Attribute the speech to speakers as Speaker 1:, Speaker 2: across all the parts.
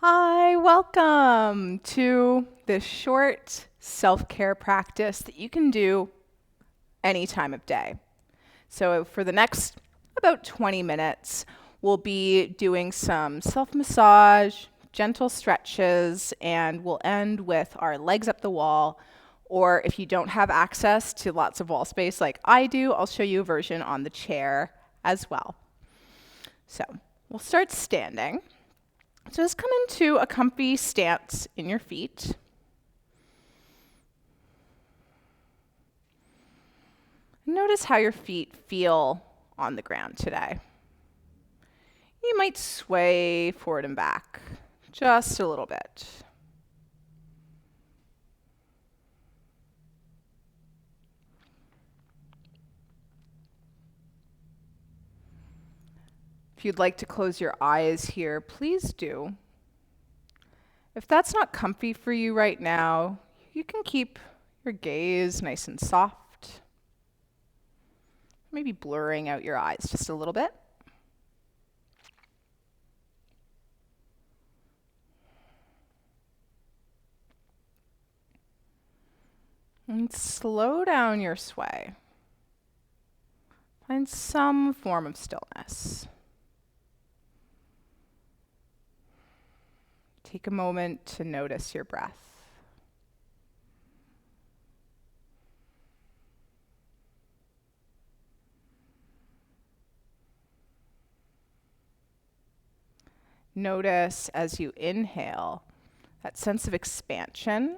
Speaker 1: Hi, welcome to this short self-care practice that you can do any time of day. So for the next about 20 minutes, we'll be doing some self-massage, gentle stretches, and we'll end with our legs up the wall. Or if you don't have access to lots of wall space like I do, I'll show you a version on the chair as well. So we'll start standing. So just come into a comfy stance in your feet. Notice how your feet feel on the ground today. You might sway forward and back just a little bit. If you'd like to close your eyes here, please do. If that's not comfy for you right now, you can keep your gaze nice and soft. Maybe blurring out your eyes just a little bit. And slow down your sway. Find some form of stillness. Take a moment to notice your breath. Notice as you inhale that sense of expansion.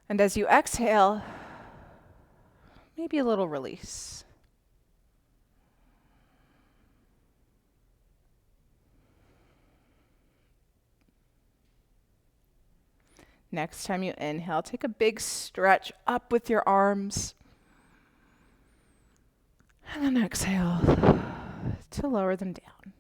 Speaker 1: And as you exhale, maybe a little release. Next time you inhale, take a big stretch up with your arms. And then exhale to lower them down.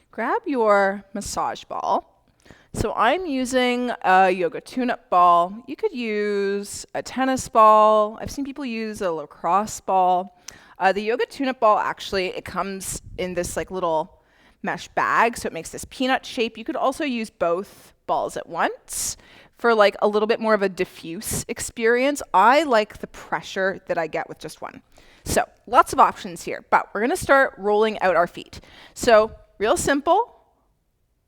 Speaker 1: Grab your massage ball. So I'm using a yoga tune-up ball. You could use a tennis ball. I've seen people use a lacrosse ball. The yoga tune-up ball, actually, it comes in this little mesh bag, so it makes this peanut shape. You could also use both balls at once for a little bit more of a diffuse experience. I like the pressure that I get with just one. So lots of options here, but we're gonna start rolling out our feet. So real simple,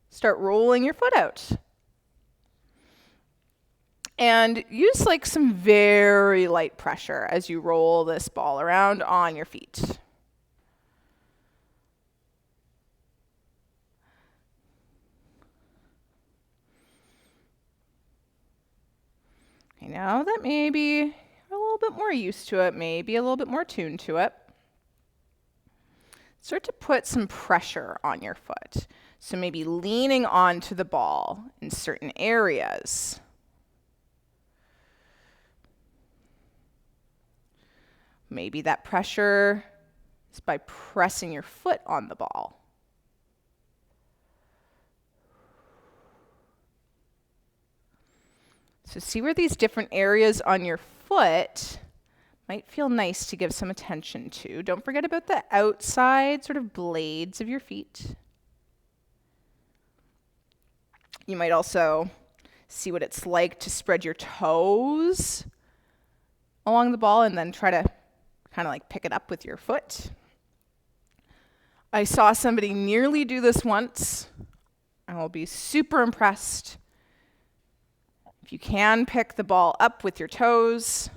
Speaker 1: start rolling your foot out. And use some very light pressure as you roll this ball around on your feet. Now that maybe you're a little bit more used to it, maybe a little bit more tuned to it, start to put some pressure on your foot. So maybe leaning onto the ball in certain areas. Maybe that pressure is by pressing your foot on the ball. So see where these different areas on your foot might feel nice to give some attention to. Don't forget about the outside blades of your feet. You might also see what it's like to spread your toes along the ball and then try to pick it up with your foot. I saw somebody nearly do this once. I will be super impressed. If you can pick the ball up with your toes,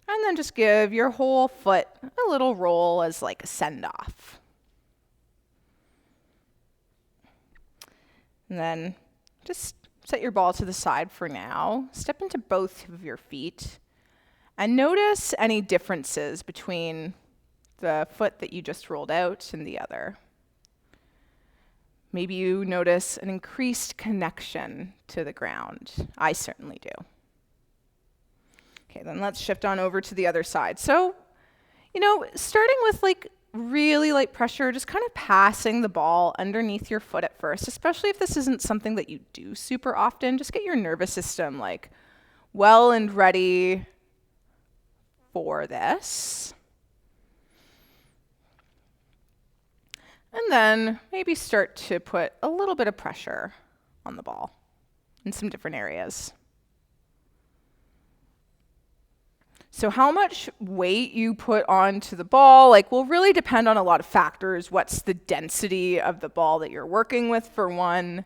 Speaker 1: and then just give your whole foot a little roll as a send-off. And then just set your ball to the side for now. Step into both of your feet and notice any differences between the foot that you just rolled out and the other. Maybe you notice an increased connection to the ground. I certainly do. Okay, then let's shift on over to the other side. So, starting with really light pressure, just passing the ball underneath your foot at first, especially if this isn't something that you do super often. Just get your nervous system well and ready for this. And then maybe start to put a little bit of pressure on the ball in some different areas. So how much weight you put onto the ball, will really depend on a lot of factors. What's the density of the ball that you're working with, for one?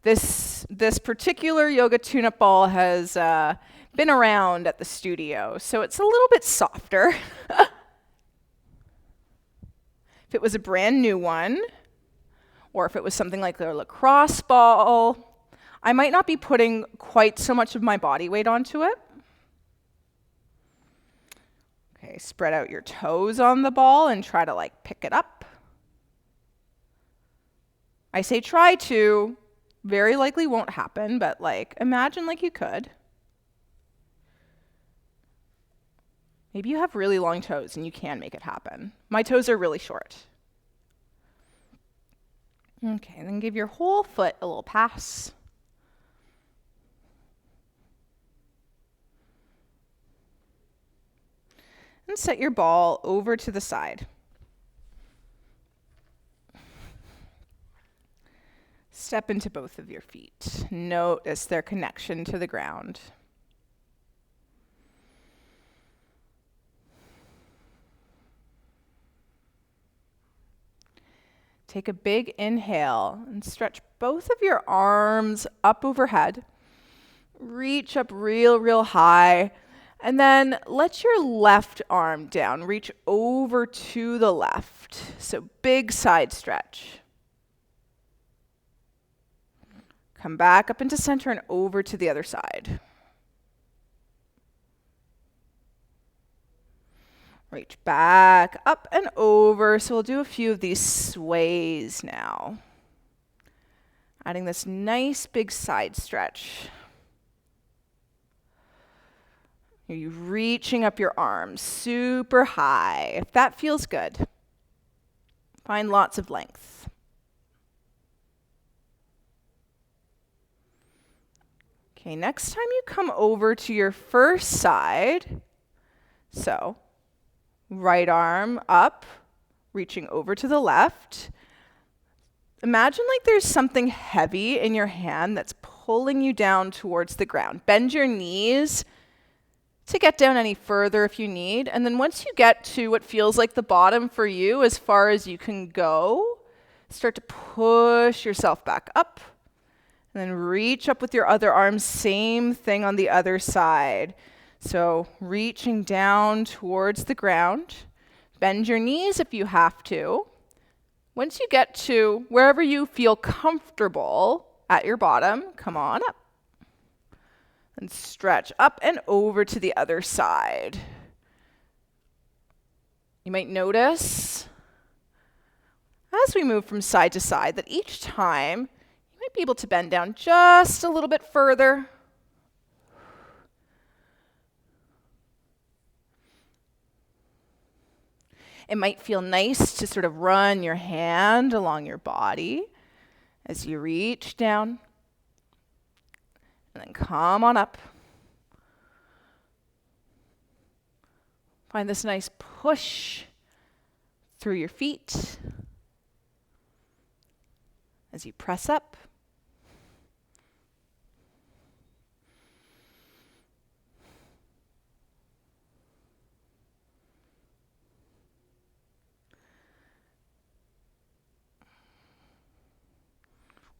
Speaker 1: This particular yoga tune-up ball has been around at the studio, so it's a little bit softer. If it was a brand new one, or if it was something like a lacrosse ball, I might not be putting quite so much of my body weight onto it. Okay, spread out your toes on the ball and try to pick it up. I say try to, very likely won't happen, but imagine you could. Maybe you have really long toes and you can make it happen. My toes are really short. Okay, and then give your whole foot a little pass. And set your ball over to the side. Step into both of your feet. Notice their connection to the ground. Take a big inhale and stretch both of your arms up overhead. Reach up real high. And then let your left arm down. Reach over to the left. So big side stretch. Come back up into center and over to the other side. Reach back up and over. So we'll do a few of these sways now. Adding this nice big side stretch. You're reaching up your arms super high. If that feels good, find lots of length. Okay, next time you come over to your first side, so right arm up, reaching over to the left. Imagine there's something heavy in your hand that's pulling you down towards the ground. Bend your knees to get down any further if you need. And then once you get to what feels like the bottom for you, as far as you can go, start to push yourself back up. And then reach up with your other arm. Same thing on the other side. So reaching down towards the ground. Bend your knees if you have to. Once you get to wherever you feel comfortable at your bottom, come on up. And stretch up and over to the other side. You might notice, as we move from side to side, that each time you might be able to bend down just a little bit further. It might feel nice to sort of run your hand along your body as you reach down. And then come on up. Find this nice push through your feet as you press up.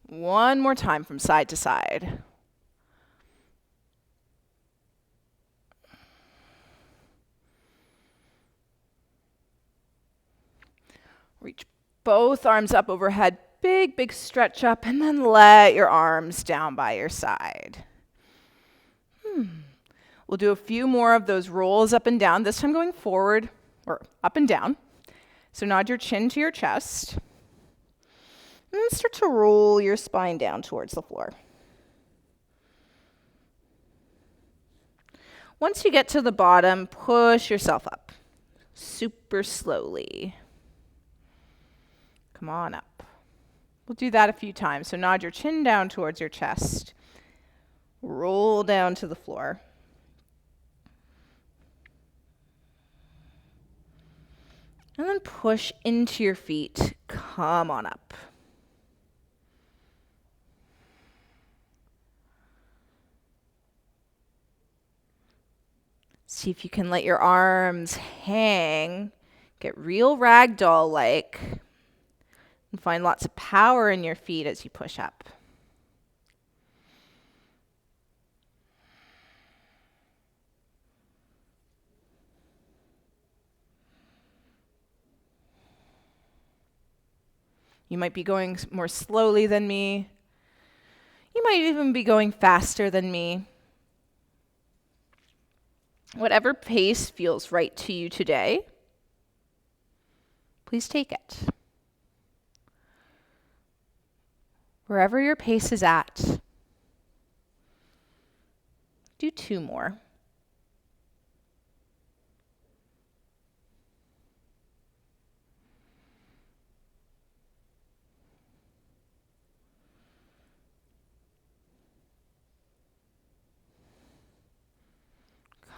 Speaker 1: One more time from side to side. Reach both arms up overhead, big stretch up, and then let your arms down by your side. We'll do a few more of those rolls up and down, this time going forward, or up and down. So nod your chin to your chest. And then start to roll your spine down towards the floor. Once you get to the bottom, push yourself up, super slowly. Come on up. We'll do that a few times. So nod your chin down towards your chest. Roll down to the floor. And then push into your feet. Come on up. See if you can let your arms hang. Get real ragdoll-like. And find lots of power in your feet as you push up. You might be going more slowly than me. You might even be going faster than me. Whatever pace feels right to you today, please take it. Wherever your pace is at, do 2 more.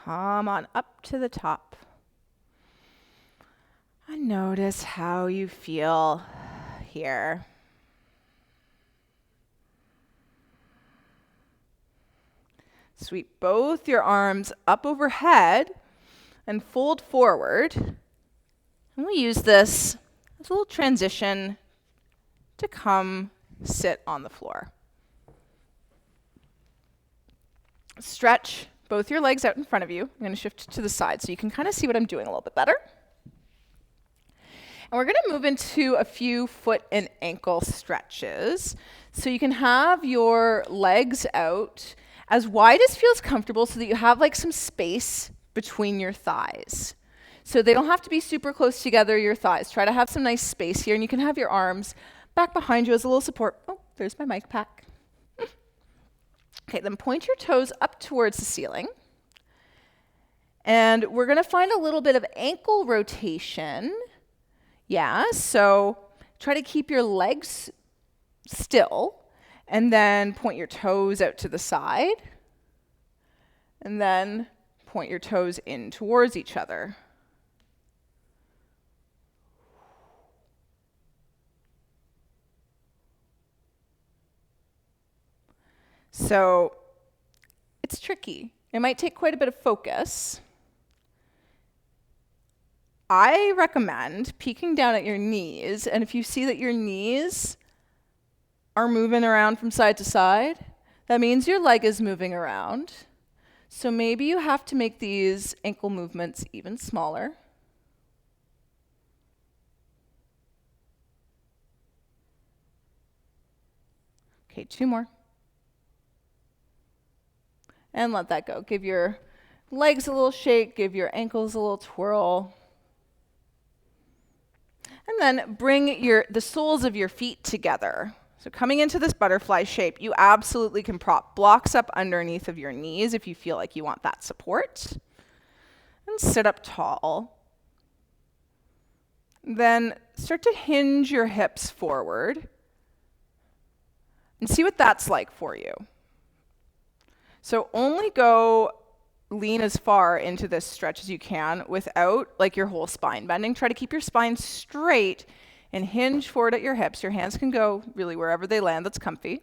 Speaker 1: Come on up to the top. And notice how you feel here. Sweep both your arms up overhead and fold forward. And we use this as a little transition to come sit on the floor. Stretch both your legs out in front of you. I'm going to shift to the side so you can kind of see what I'm doing a little bit better. And we're going to move into a few foot and ankle stretches. So you can have your legs out as wide as feels comfortable so that you have like some space between your thighs. So they don't have to be super close together, your thighs. Try to have some nice space here, and you can have your arms back behind you as a little support. Oh, there's my mic pack. Okay, then point your toes up towards the ceiling. And we're going to find a little bit of ankle rotation. Yeah, so try to keep your legs still, and then point your toes out to the side, and then point your toes in towards each other. So it's tricky. It might take quite a bit of focus. I recommend peeking down at your knees, and if you see that your knees are moving around from side to side, that means your leg is moving around. So maybe you have to make these ankle movements even smaller. Okay, 2 more. And let that go. Give your legs a little shake, give your ankles a little twirl. And then bring the soles of your feet together. So coming into this butterfly shape, you absolutely can prop blocks up underneath of your knees if you feel like you want that support. And sit up tall. Then start to hinge your hips forward. And see what that's like for you. So only lean as far into this stretch as you can without like your whole spine bending. Try to keep your spine straight and hinge forward at your hips. Your hands can go really wherever they land that's comfy.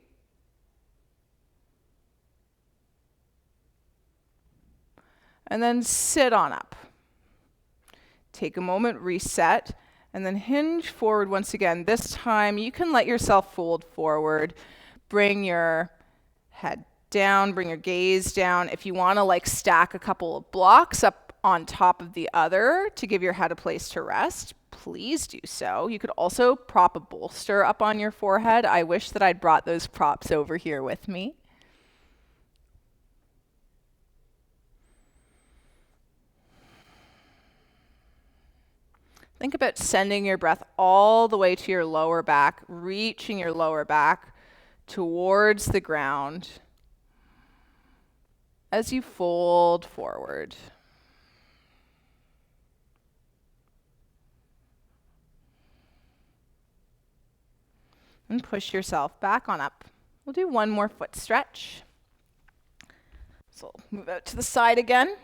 Speaker 1: And then sit on up. Take a moment, reset, and then hinge forward once again. This time you can let yourself fold forward. Bring your head down, bring your gaze down. If you want to like stack a couple of blocks up on top of the other to give your head a place to rest, please do so. You could also prop a bolster up on your forehead. I wish that I'd brought those props over here with me. Think about sending your breath all the way to your lower back, reaching your lower back towards the ground as you fold forward. And push yourself back on up. We'll do one more foot stretch. So move out to the side again.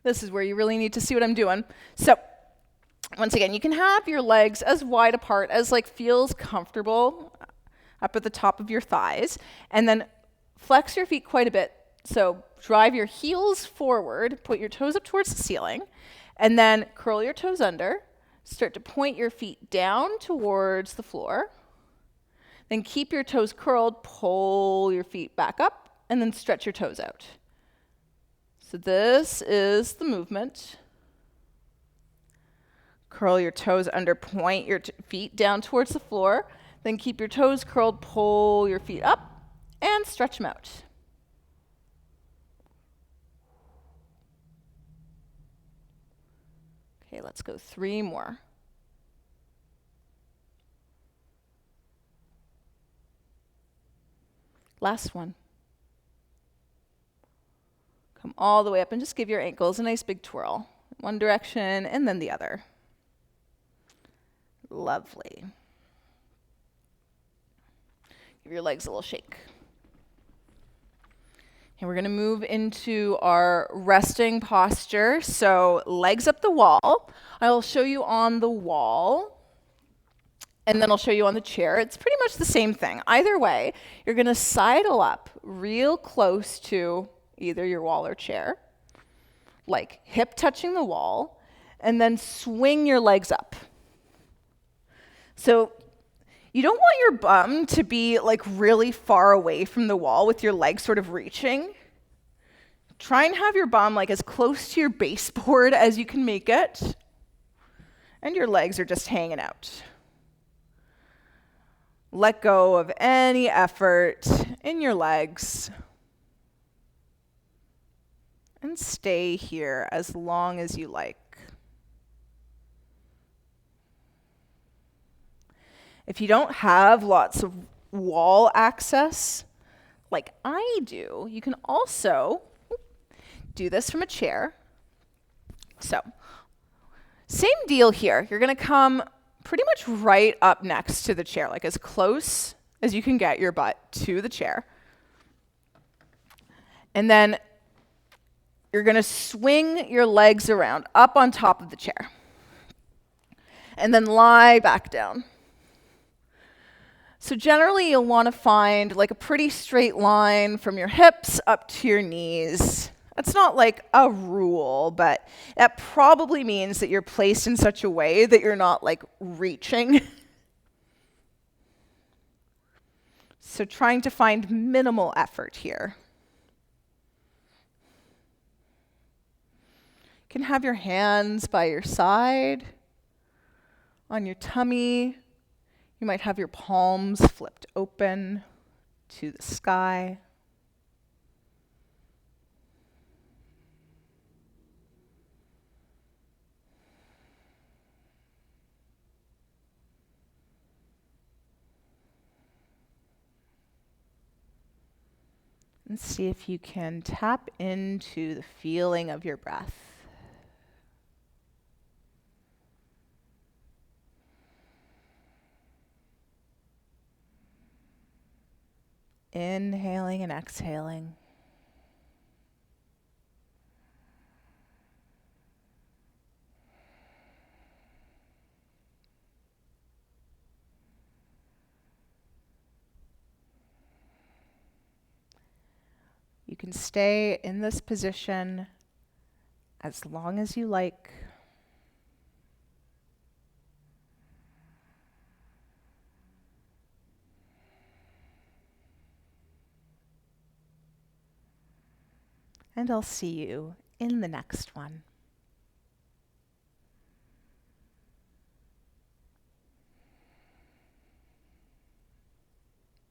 Speaker 1: This is where you really need to see what I'm doing. So Once again, you can have your legs as wide apart as like feels comfortable up at the top of your thighs, and then flex your feet quite a bit. So drive your heels forward, put your toes up towards the ceiling, and then curl your toes under. Start to point your feet down towards the floor. Then keep your toes curled, pull your feet back up, and then stretch your toes out. So this is the movement. Curl your toes under, point your feet down towards the floor, then keep your toes curled, pull your feet up, and stretch them out. Okay, let's go 3 more. Last one. Come all the way up and just give your ankles a nice big twirl. One direction and then the other. Lovely. Give your legs a little shake. And we're going to move into our resting posture. So legs up the wall. I'll show you on the wall, and then I'll show you on the chair. It's pretty much the same thing. Either way, you're going to sidle up real close to either your wall or chair, like hip touching the wall, and then swing your legs up. So you don't want your bum to be like really far away from the wall with your legs sort of reaching. Try and have your bum like as close to your baseboard as you can make it. And your legs are just hanging out. Let go of any effort in your legs. And stay here as long as you like. If you don't have lots of wall access, like I do, you can also do this from a chair. So, same deal here. You're going to come pretty much right up next to the chair, like as close as you can get your butt to the chair. And then you're going to swing your legs around up on top of the chair. And then lie back down. So generally, you'll want to find like a pretty straight line from your hips up to your knees. That's not like a rule, but that probably means that you're placed in such a way that you're not like reaching. So trying to find minimal effort here. You can have your hands by your side, on your tummy. You might have your palms flipped open to the sky. And see if you can tap into the feeling of your breath. Inhaling and exhaling. You can stay in this position as long as you like. And I'll see you in the next one.